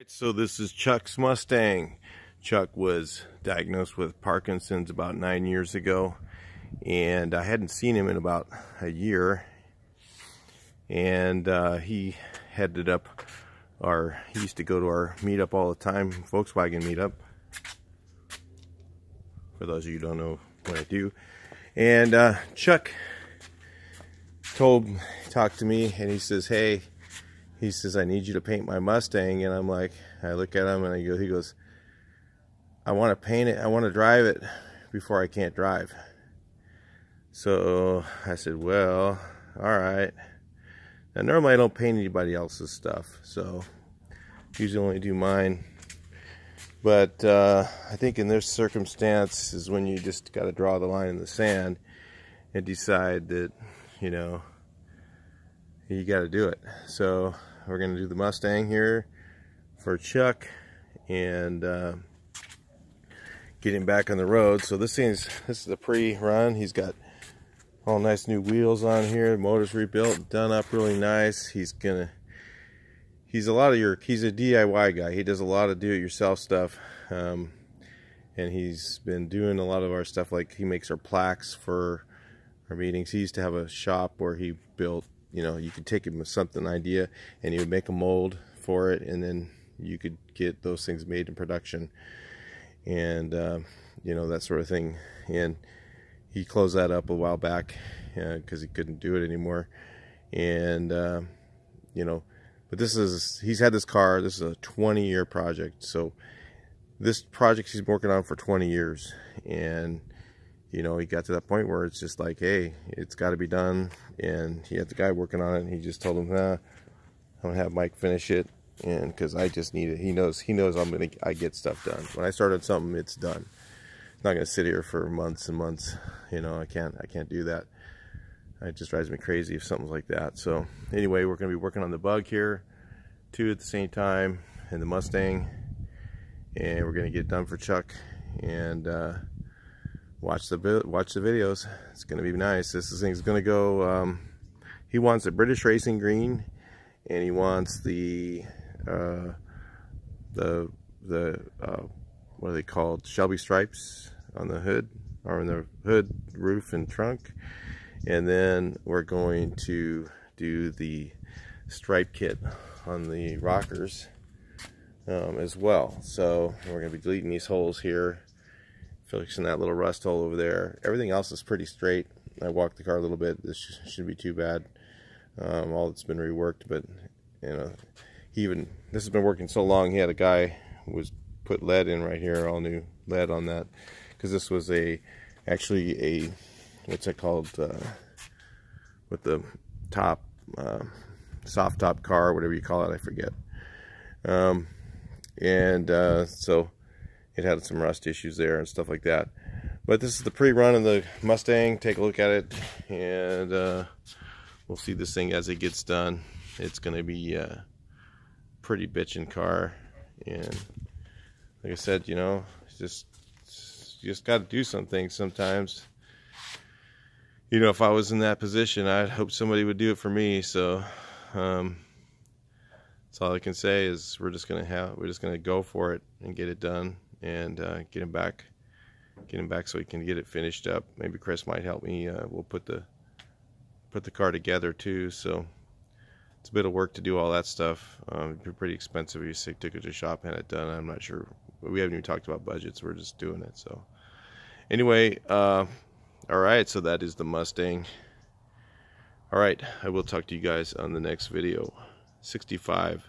Alright, so this is Chuck's Mustang. Chuck was diagnosed with Parkinson's about 9 years ago, and I hadn't seen him in about a year. And he headed up he used to go to our meetup all the time, Volkswagen meetup. For those of you who don't know what I do. And Chuck talked to me, and he says, hey, he says, I need you to paint my Mustang. And I'm like, I look at him and he goes, I want to paint it, I want to drive it before I can't drive. So I said, well, all right. Now normally I don't paint anybody else's stuff, so usually only do mine. But I think in this circumstance is when you just got to draw the line in the sand and decide that, you know, you got to do it. So we're going to do the Mustang here for Chuck and get him back on the road. So this is a pre-run. He's got all nice new wheels on here. The motor's rebuilt, done up really nice. He's a DIY guy. He does a lot of do-it-yourself stuff, and he's been doing a lot of our stuff. Like he makes our plaques for our meetings. He used to have a shop where he built, you know, you could take him with something idea and he would make a mold for it, and then you could get those things made in production, and you know, that sort of thing. And he closed that up a while back because he couldn't do it anymore. And you know, but he's had this car. This is a 20-year project. So this project he's been working on for 20 years, and you know, he got to that point where it's just like, hey, it's got to be done. And he had the guy working on it, and he just told him, nah, I'm gonna have Mike finish it, and because I just need it. He knows I get stuff done. When I started something, it's done. I'm not gonna sit here for months and months. You know, I can't do that. It just drives me crazy if something's like that. So anyway, we're gonna be working on the Bug here too at the same time, and the Mustang, and we're gonna get it done for Chuck, and watch the videos. It's gonna be nice. This thing's gonna go. He wants a British Racing green, and he wants the what are they called? Shelby stripes on the hood, or on the hood, roof, and trunk. And then we're going to do the stripe kit on the rockers as well. So we're going to be deleting these holes here, fixing that little rust hole over there. Everything else is pretty straight. I walked the car a little bit. This shouldn't be too bad. All it's been reworked, but you know, this has been working so long. He had a guy who was put lead in right here, all new lead on that, because this was actually a what's it called, with the top, soft top car, whatever you call it, I forget. So it had some rust issues there and stuff like that. But this is the pre-run of the Mustang. Take a look at it, and we'll see this thing as it gets done. It's going to be a pretty bitchin' car, and like I said, you know, you just got to do some things sometimes. You know, if I was in that position, I'd hope somebody would do it for me. So that's all I can say is we're just gonna go for it and get it done, and get him back so he can get it finished up. Maybe Chris might help me. We'll put the car together too. So it's a bit of work to do all that stuff. It'd be pretty expensive if you took it to the shop and had it done. I'm not sure. We haven't even talked about budgets. We're just doing it. So anyway, all right, so that is the Mustang. All right, I will talk to you guys on the next video. 65